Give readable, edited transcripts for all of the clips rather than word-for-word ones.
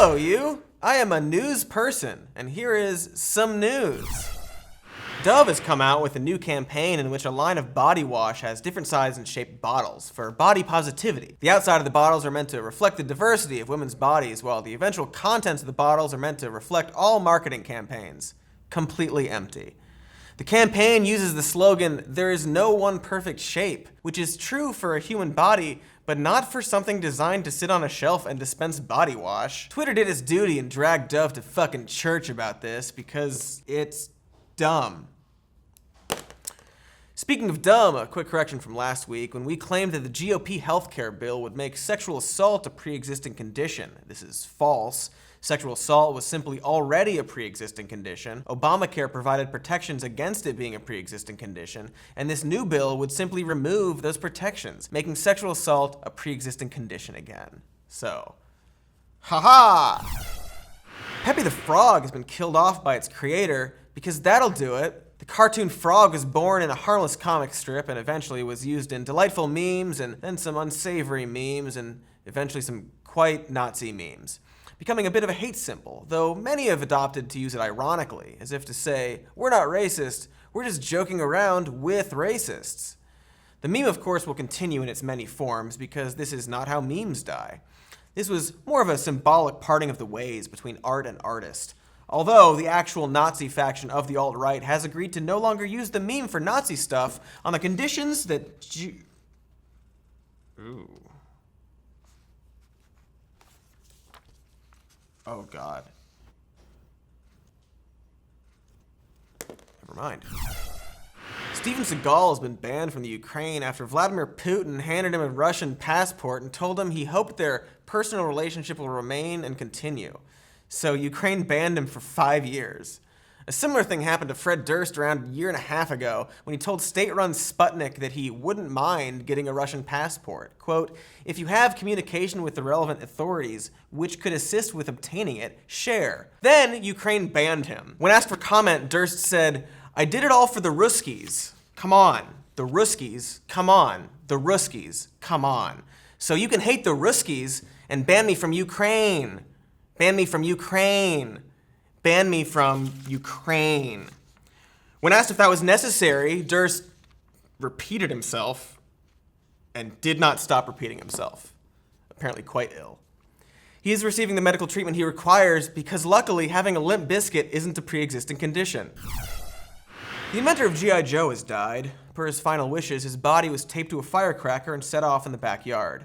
Hello, you. I am a news person, and here is some news. Dove has come out with a new campaign in which a line of body wash has different size and shaped bottles for body positivity. The outside of the bottles are meant to reflect the diversity of women's bodies, while the eventual contents of the bottles are meant to reflect all marketing campaigns. Completely empty. The campaign uses the slogan, "There is no one perfect shape," which is true for a human body, but not for something designed to sit on a shelf and dispense body wash. Twitter did its duty and dragged Dove to fucking church about this because it's dumb. Speaking of dumb, a quick correction from last week when we claimed that the GOP healthcare bill would make sexual assault a pre-existing condition. This is false. Sexual assault was simply already a pre-existing condition. Obamacare provided protections against it being a pre-existing condition, and this new bill would simply remove those protections, making sexual assault a pre-existing condition again. So, haha! Pepe the Frog has been killed off by its creator because that'll do it. The cartoon frog was born in a harmless comic strip and eventually was used in delightful memes and then some unsavory memes and eventually some quite Nazi memes, becoming a bit of a hate symbol, though many have adopted to use it ironically, as if to say, we're not racist, we're just joking around with racists. The meme, of course, will continue in its many forms because this is not how memes die. This was more of a symbolic parting of the ways between art and artist. Although the actual Nazi faction of the alt-right has agreed to no longer use the meme for Nazi stuff on the conditions that Ooh. Oh, God. Never mind. Steven Seagal has been banned from the Ukraine after Vladimir Putin handed him a Russian passport and told him he hoped their personal relationship will remain and continue. So Ukraine banned him for 5 years. A similar thing happened to Fred Durst around a year and a half ago when he told state-run Sputnik that he wouldn't mind getting a Russian passport. Quote, "If you have communication with the relevant authorities, which could assist with obtaining it, share." Then Ukraine banned him. When asked for comment, Durst said, "I did it all for the Ruskies. Come on. The Ruskies. Come on. The Ruskies. Come on. So you can hate the Ruskies and ban me from Ukraine. Ban me from Ukraine. Ban me from Ukraine." When asked if that was necessary, Durst repeated himself and did not stop repeating himself. Apparently quite ill. He is receiving the medical treatment he requires because luckily having a limp biscuit isn't a pre-existing condition. The inventor of G.I. Joe has died. Per his final wishes, his body was taped to a firecracker and set off in the backyard.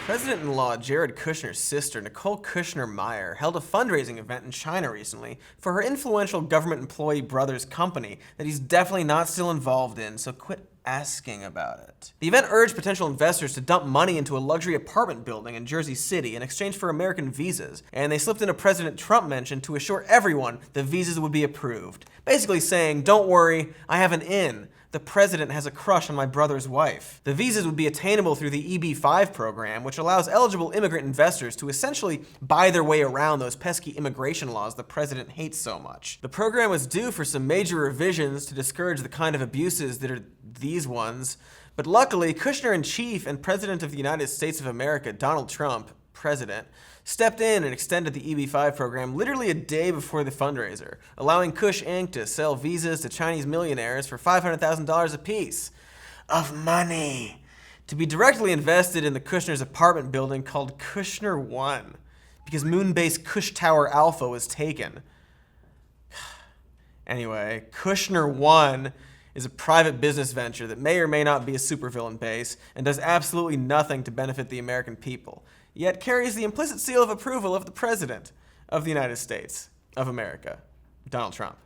President-in-law Jared Kushner's sister, Nicole Kushner-Meyer, held a fundraising event in China recently for her influential government employee brother's company that he's definitely not still involved in, so quit asking about it. The event urged potential investors to dump money into a luxury apartment building in Jersey City in exchange for American visas, and they slipped in a President Trump mention to assure everyone the visas would be approved. Basically saying, don't worry, I have an in. The president has a crush on my brother's wife. The visas would be attainable through the EB-5 program, which allows eligible immigrant investors to essentially buy their way around those pesky immigration laws the president hates so much. The program was due for some major revisions to discourage the kind of abuses that are these ones, but luckily, Kushner-in-Chief and President of the United States of America, Donald Trump, president, stepped in and extended the EB-5 program literally a day before the fundraiser, allowing Kush Inc. to sell visas to Chinese millionaires for $500,000 apiece of money to be directly invested in the Kushner's apartment building called Kushner 1 because moon-based Kush Tower Alpha was taken. Anyway, Kushner 1 is a private business venture that may or may not be a supervillain base and does absolutely nothing to benefit the American people, yet carries the implicit seal of approval of the President of the United States of America, Donald Trump,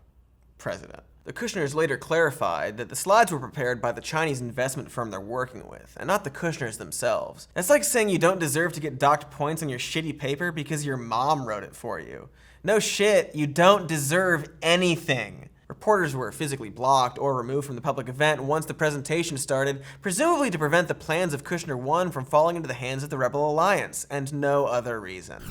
President. The Kushners later clarified that the slides were prepared by the Chinese investment firm they're working with, and not the Kushners themselves. That's like saying you don't deserve to get docked points on your shitty paper because your mom wrote it for you. No shit, you don't deserve anything. Reporters were physically blocked or removed from the public event once the presentation started, presumably to prevent the plans of Kushner 1 from falling into the hands of the Rebel Alliance, and no other reason.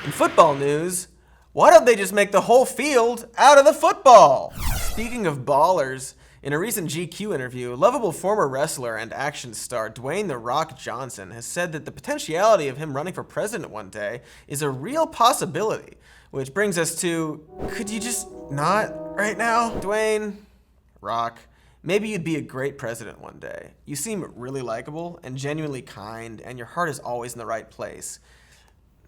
In football news, why don't they just make the whole field out of the football? Speaking of ballers, In a recent GQ interview, lovable former wrestler and action star Dwayne "The Rock" Johnson has said that the potentiality of him running for president one day is a real possibility. Which brings us to, could you just not right now? Dwayne, Rock, maybe you'd be a great president one day. You seem really likable and genuinely kind, and your heart is always in the right place.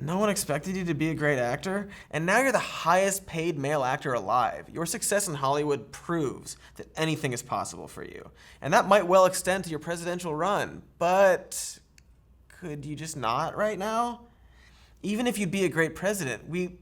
No one expected you to be a great actor, and now you're the highest paid male actor alive. Your success in Hollywood proves that anything is possible for you. And that might well extend to your presidential run, but could you just not right now? Even if you'd be a great president, we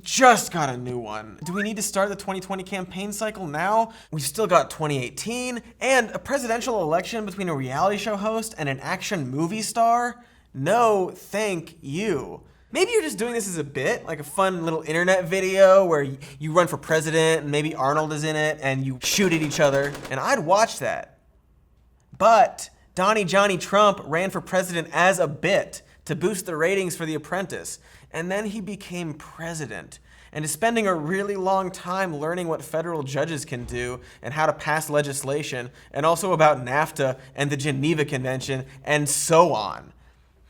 just got a new one. Do we need to start the 2020 campaign cycle now? We've still got 2018 and a presidential election between a reality show host and an action movie star? No, thank you. Maybe you're just doing this as a bit, like a fun little internet video where you run for president and maybe Arnold is in it and you shoot at each other, and I'd watch that. But Johnny Trump ran for president as a bit to boost the ratings for The Apprentice, and then he became president and is spending a really long time learning what federal judges can do and how to pass legislation, and also about NAFTA and the Geneva Convention and so on.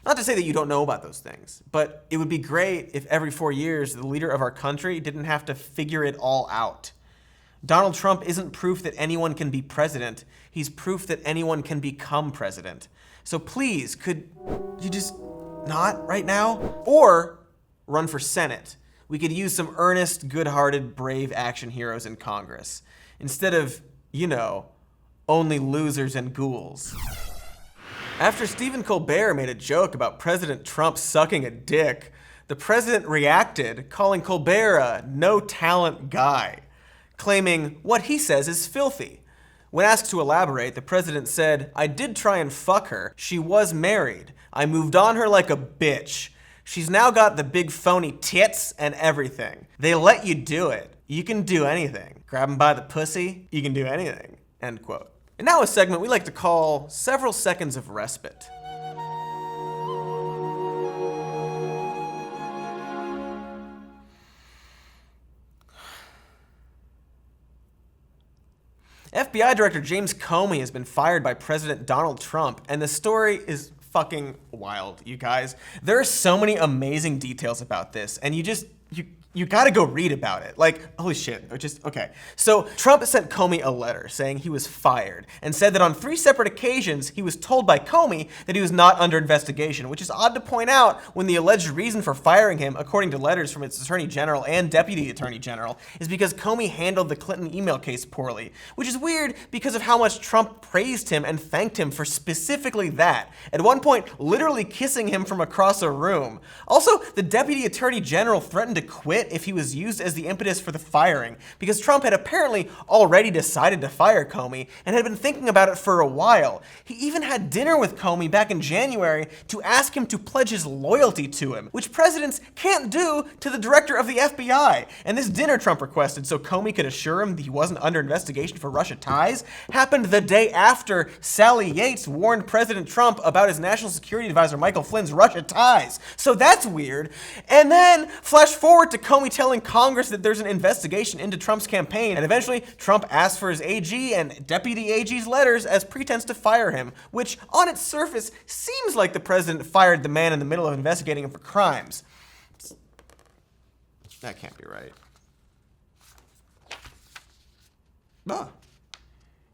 Not to say that you don't know about those things, but it would be great if every 4 years the leader of our country didn't have to figure it all out. Donald Trump isn't proof that anyone can be president. He's proof that anyone can become president. So please, could you just not right now? Or run for Senate. We could use some earnest, good-hearted, brave action heroes in Congress. Instead of, only losers and ghouls. After Stephen Colbert made a joke about President Trump sucking a dick, the president reacted, calling Colbert a no-talent guy, claiming what he says is filthy. When asked to elaborate, the president said, "I did try and fuck her. She was married. I moved on her like a bitch. She's now got the big phony tits and everything. They let you do it. You can do anything. Grab 'em by the pussy, you can do anything." End quote. And now a segment we like to call Several Seconds of Respite. FBI Director James Comey has been fired by President Donald Trump, and the story is fucking wild, you guys. There are so many amazing details about this, and you gotta go read about it. Like, holy shit, okay. So Trump sent Comey a letter saying he was fired and said that on 3 separate occasions he was told by Comey that he was not under investigation, which is odd to point out when the alleged reason for firing him, according to letters from its Attorney General and Deputy Attorney General, is because Comey handled the Clinton email case poorly, which is weird because of how much Trump praised him and thanked him for specifically that, at one point literally kissing him from across a room. Also, the Deputy Attorney General threatened to quit if he was used as the impetus for the firing, because Trump had apparently already decided to fire Comey and had been thinking about it for a while. He even had dinner with Comey back in January to ask him to pledge his loyalty to him, which presidents can't do to the director of the FBI. And this dinner Trump requested so Comey could assure him that he wasn't under investigation for Russia ties happened the day after Sally Yates warned President Trump about his National Security Advisor Michael Flynn's Russia ties. So that's weird. And then flash forward to Comey telling Congress that there's an investigation into Trump's campaign, and eventually Trump asked for his AG and Deputy AG's letters as pretense to fire him, which on its surface seems like the president fired the man in the middle of investigating him for crimes. That can't be right.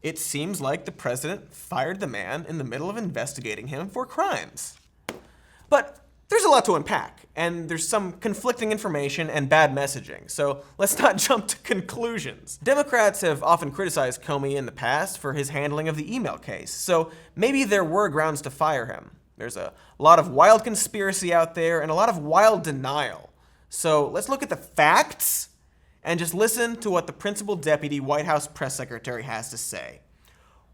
It seems like the president fired the man in the middle of investigating him for crimes. But there's a lot to unpack, and there's some conflicting information and bad messaging, so let's not jump to conclusions. Democrats have often criticized Comey in the past for his handling of the email case, so maybe there were grounds to fire him. There's a lot of wild conspiracy out there and a lot of wild denial. So let's look at the facts and just listen to what the principal deputy White House press secretary has to say.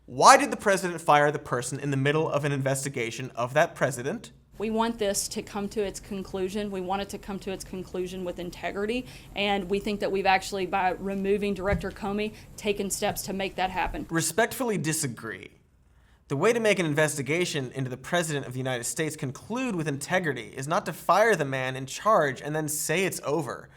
Why did the president fire the person in the middle of an investigation of that president? We want this to come to its conclusion. We want it to come to its conclusion with integrity, and we think that we've actually, by removing Director Comey, taken steps to make that happen. Respectfully disagree. The way to make an investigation into the President of the United States conclude with integrity is not to fire the man in charge and then say it's over.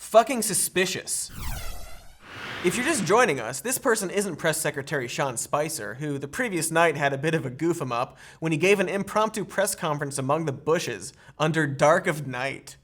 fucking suspicious. If you're just joining us, this person isn't Press Secretary Sean Spicer, who the previous night had a bit of a goof him up when he gave an impromptu press conference among the bushes under dark of night.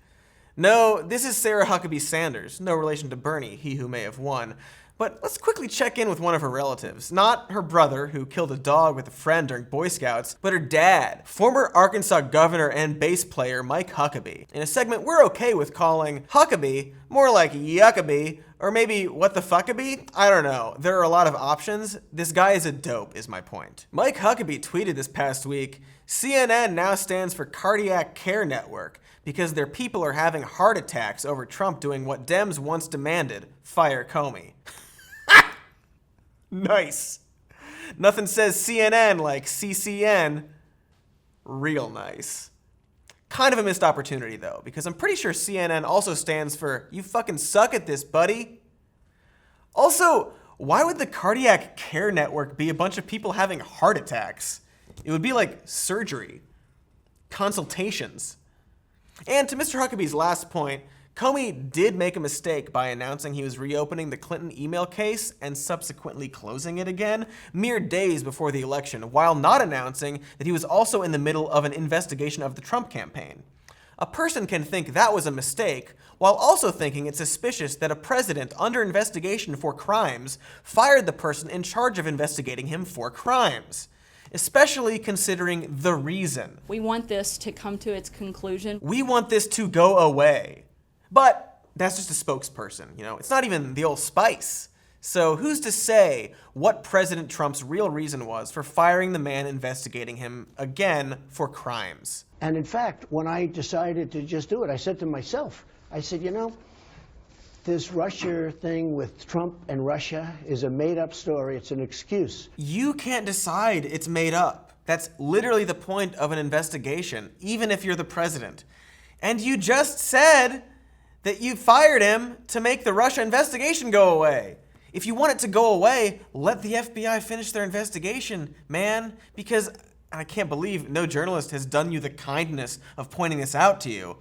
No, this is Sarah Huckabee Sanders, no relation to Bernie, he who may have won. But let's quickly check in with one of her relatives. Not her brother, who killed a dog with a friend during Boy Scouts, but her dad, former Arkansas governor and bass player Mike Huckabee. In a segment we're okay with calling Huckabee, more like Yuckabee, or maybe what the fuckabee? I don't know. There are a lot of options. This guy is a dope, is my point. Mike Huckabee tweeted this past week, CNN now stands for Cardiac Care Network because their people are having heart attacks over Trump doing what Dems once demanded, fire Comey. Nice. Nothing says CNN like CCN. Real nice. Kind of a missed opportunity though, because I'm pretty sure CNN also stands for you fucking suck at this, buddy. Also, why would the Cardiac Care Network be a bunch of people having heart attacks? It would be like surgery, consultations. And to Mr. Huckabee's last point, Comey did make a mistake by announcing he was reopening the Clinton email case and subsequently closing it again mere days before the election, while not announcing that he was also in the middle of an investigation of the Trump campaign. A person can think that was a mistake, while also thinking it's suspicious that a president under investigation for crimes fired the person in charge of investigating him for crimes, especially considering the reason. We want this to come to its conclusion. We want this to go away. But that's just a spokesperson, you know? It's not even the Old Spice. So who's to say what President Trump's real reason was for firing the man investigating him again for crimes? And in fact, when I decided to just do it, I said to myself, I said, you know, this Russia thing with Trump and Russia is a made-up story. It's an excuse. You can't decide it's made up. That's literally the point of an investigation, even if you're the president. And you just said that you fired him to make the Russia investigation go away. If you want it to go away, let the FBI finish their investigation, man, because I can't believe no journalist has done you the kindness of pointing this out to you.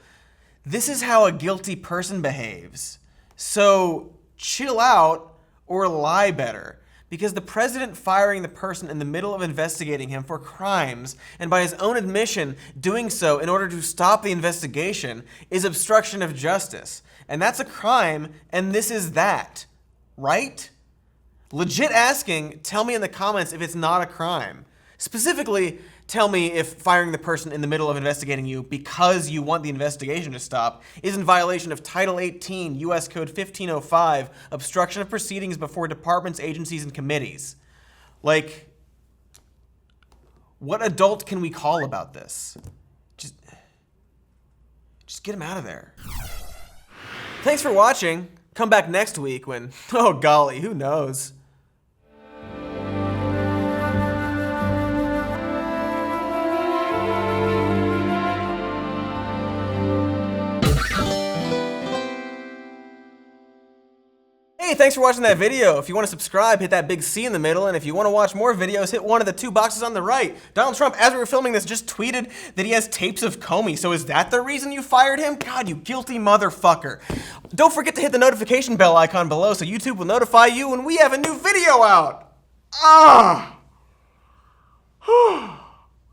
This is how a guilty person behaves. So chill out or lie better, because the president firing the person in the middle of investigating him for crimes, and by his own admission, doing so in order to stop the investigation, is obstruction of justice. And that's a crime, and this is that. Right? Legit asking, tell me in the comments if it's not a crime. Specifically, tell me if firing the person in the middle of investigating you because you want the investigation to stop is in violation of Title 18, U.S. Code 1505, obstruction of proceedings before departments, agencies, and committees. Like, what adult can we call about this? Just get him out of there. Thanks for watching. Come back next week when, oh golly, who knows? Hey, thanks for watching that video. If you want to subscribe, hit that big C in the middle, and if you want to watch more videos, hit one of the two boxes on the right. Donald Trump, as we were filming this, just tweeted that he has tapes of Comey, so is that the reason you fired him? God, you guilty motherfucker. Don't forget to hit the notification bell icon below so YouTube will notify you when we have a new video out. Ah!